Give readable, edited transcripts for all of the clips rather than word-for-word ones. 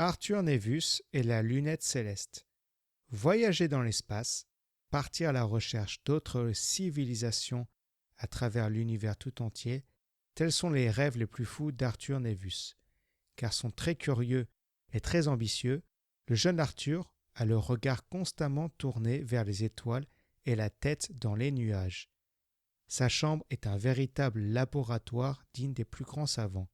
Arthur Naevius et la lunette céleste. Voyager dans l'espace, partir à la recherche d'autres civilisations à travers l'univers tout entier, tels sont les rêves les plus fous d'Arthur Naevius. Car son très curieux et très ambitieux, le jeune Arthur a le regard constamment tourné vers les étoiles et la tête dans les nuages. Sa chambre est un véritable laboratoire digne des plus grands savants.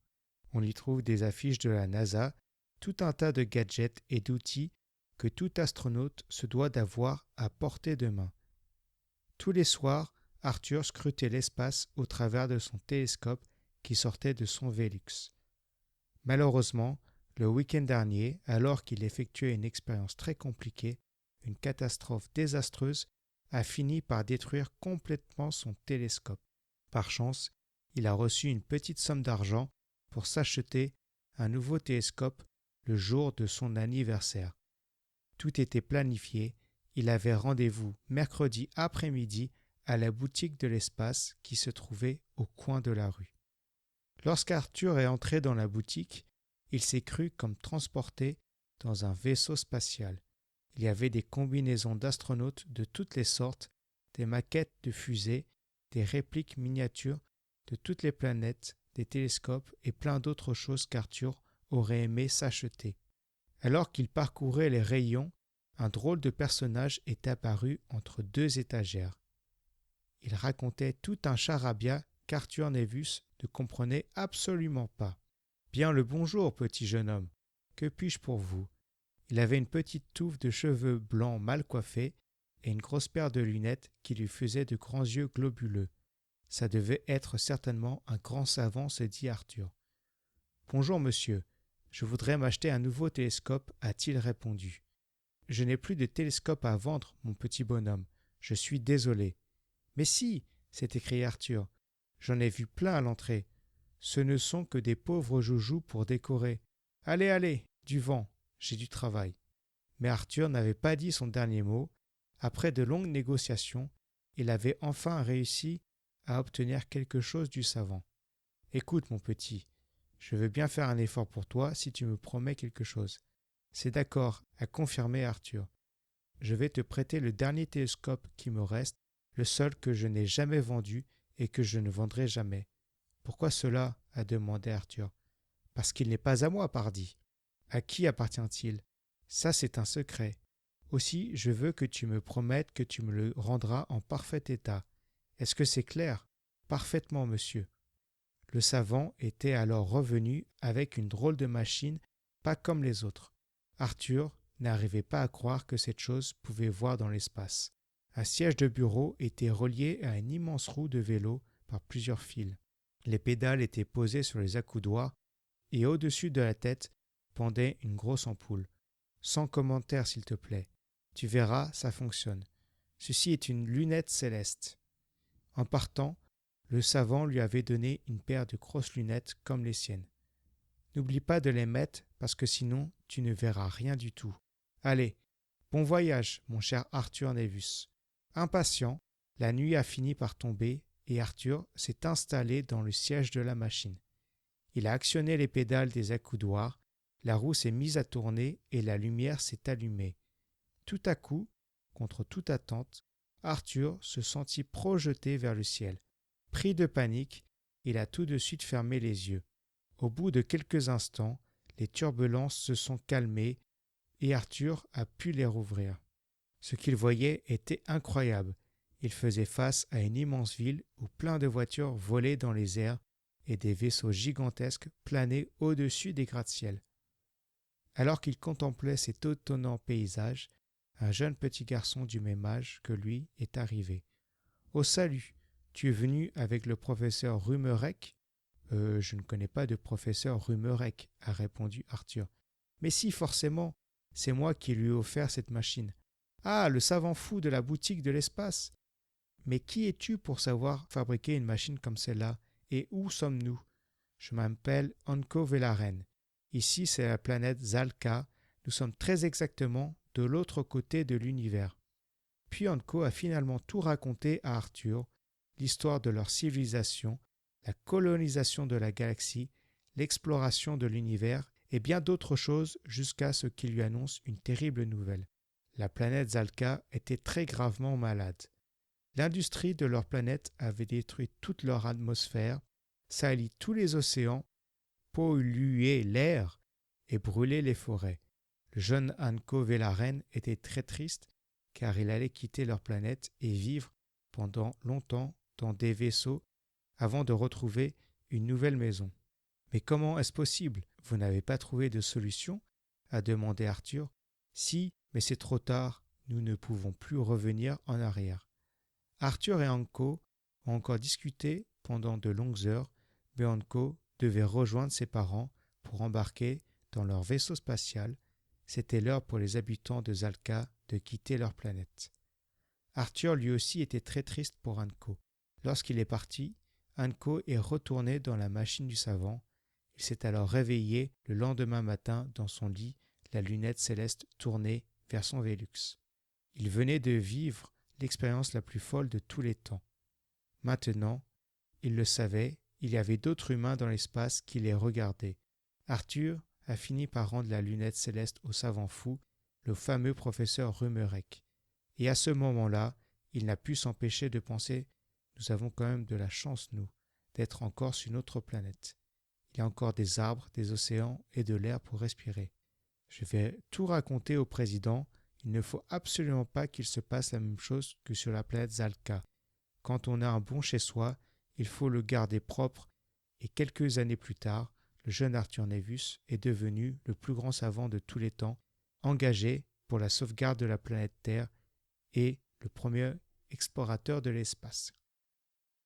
On y trouve des affiches de la NASA, tout un tas de gadgets et d'outils que tout astronaute se doit d'avoir à portée de main. Tous les soirs, Arthur scrutait l'espace au travers de son télescope qui sortait de son Velux. Malheureusement, le week-end dernier, alors qu'il effectuait une expérience très compliquée, une catastrophe désastreuse a fini par détruire complètement son télescope. Par chance, il a reçu une petite somme d'argent pour s'acheter un nouveau télescope le jour de son anniversaire. Tout était planifié, il avait rendez-vous mercredi après-midi à la boutique de l'espace qui se trouvait au coin de la rue. Lorsqu'Arthur est entré dans la boutique, il s'est cru comme transporté dans un vaisseau spatial. Il y avait des combinaisons d'astronautes de toutes les sortes, des maquettes de fusées, des répliques miniatures de toutes les planètes, des télescopes et plein d'autres choses qu'Arthur aurait aimé s'acheter. Alors qu'il parcourait les rayons, un drôle de personnage est apparu entre deux étagères. Il racontait tout un charabia qu'Arthur Naevius ne comprenait absolument pas. « Bien le bonjour, petit jeune homme. Que puis-je pour vous ?» Il avait une petite touffe de cheveux blancs mal coiffés et une grosse paire de lunettes qui lui faisaient de grands yeux globuleux. Ça devait être certainement un grand savant, se dit Arthur. « Bonjour, monsieur. Je voudrais m'acheter un nouveau télescope, a-t-il répondu. « Je n'ai plus de télescope à vendre, mon petit bonhomme. Je suis désolé. »« Mais si !» s'est écrié Arthur. « J'en ai vu plein à l'entrée. Ce ne sont que des pauvres joujoux pour décorer. Allez, allez, du vent, j'ai du travail. » Mais Arthur n'avait pas dit son dernier mot. Après de longues négociations, il avait enfin réussi à obtenir quelque chose du savant. « Écoute, mon petit, je veux bien faire un effort pour toi si tu me promets quelque chose. »« C'est d'accord, » a confirmé Arthur. « Je vais te prêter le dernier télescope qui me reste, le seul que je n'ai jamais vendu et que je ne vendrai jamais. »« Pourquoi cela ?» a demandé Arthur. « Parce qu'il n'est pas à moi, pardi. »« À qui appartient-il ? » ?»« Ça, c'est un secret. Aussi, je veux que tu me promettes que tu me le rendras en parfait état. Est-ce que c'est clair ? » ?»« Parfaitement, monsieur. » Le savant était alors revenu avec une drôle de machine, pas comme les autres. Arthur n'arrivait pas à croire que cette chose pouvait voir dans l'espace. Un siège de bureau était relié à une immense roue de vélo par plusieurs fils. Les pédales étaient posées sur les accoudoirs et au-dessus de la tête pendait une grosse ampoule. Sans commentaire, s'il te plaît. Tu verras, ça fonctionne. Ceci est une lunette céleste. En partant, le savant lui avait donné une paire de grosses lunettes comme les siennes. N'oublie pas de les mettre parce que sinon tu ne verras rien du tout. Allez, bon voyage, mon cher Arthur Naevius. Impatient, la nuit a fini par tomber et Arthur s'est installé dans le siège de la machine. Il a actionné les pédales des accoudoirs, la roue s'est mise à tourner et la lumière s'est allumée. Tout à coup, contre toute attente, Arthur se sentit projeté vers le ciel. Pris de panique, il a tout de suite fermé les yeux. Au bout de quelques instants, les turbulences se sont calmées et Arthur a pu les rouvrir. Ce qu'il voyait était incroyable. Il faisait face à une immense ville où plein de voitures volaient dans les airs et des vaisseaux gigantesques planaient au-dessus des gratte-ciel. Alors qu'il contemplait cet étonnant paysage, un jeune petit garçon du même âge que lui est arrivé. « Oh salut, tu es venu avec le professeur Rumerec ?»« Je ne connais pas de professeur Rumerec, » a répondu Arthur. « Mais si, forcément, c'est moi qui lui ai offert cette machine. »« Ah, le savant fou de la boutique de l'espace !»« Mais qui es-tu pour savoir fabriquer une machine comme celle-là ? Et où sommes-nous ? » ?»« Je m'appelle Anko Velaren. Ici, c'est la planète Zalka. Nous sommes très exactement de l'autre côté de l'univers. » Puis Anko a finalement tout raconté à Arthur, l'histoire de leur civilisation, la colonisation de la galaxie, l'exploration de l'univers et bien d'autres choses jusqu'à ce qu'il lui annonce une terrible nouvelle. La planète Zalka était très gravement malade. L'industrie de leur planète avait détruit toute leur atmosphère, sali tous les océans, pollué l'air et brûlé les forêts. Le jeune Anko Velaren était très triste car il allait quitter leur planète et vivre pendant longtemps dans des vaisseaux avant de retrouver une nouvelle maison. « Mais comment est-ce possible? Vous n'avez pas trouvé de solution ?» a demandé Arthur. « Si, mais c'est trop tard, nous ne pouvons plus revenir en arrière. » Arthur et Anko ont encore discuté pendant de longues heures, mais Anko devait rejoindre ses parents pour embarquer dans leur vaisseau spatial. C'était l'heure pour les habitants de Zalka de quitter leur planète. Arthur lui aussi était très triste pour Anko. Lorsqu'il est parti, Anko est retourné dans la machine du savant. Il s'est alors réveillé le lendemain matin dans son lit, la lunette céleste tournée vers son Velux. Il venait de vivre l'expérience la plus folle de tous les temps. Maintenant, il le savait, il y avait d'autres humains dans l'espace qui les regardaient. Arthur a fini par rendre la lunette céleste au savant fou, le fameux professeur Rumerek. Et à ce moment-là, il n'a pu s'empêcher de penser « Nous avons quand même de la chance, nous, d'être encore sur une autre planète. Il y a encore des arbres, des océans et de l'air pour respirer. Je vais tout raconter au président. Il ne faut absolument pas qu'il se passe la même chose que sur la planète Zalka. Quand on a un bon chez soi, il faut le garder propre. » Et quelques années plus tard, le jeune Arthur Naevus est devenu le plus grand savant de tous les temps, engagé pour la sauvegarde de la planète Terre et le premier explorateur de l'espace.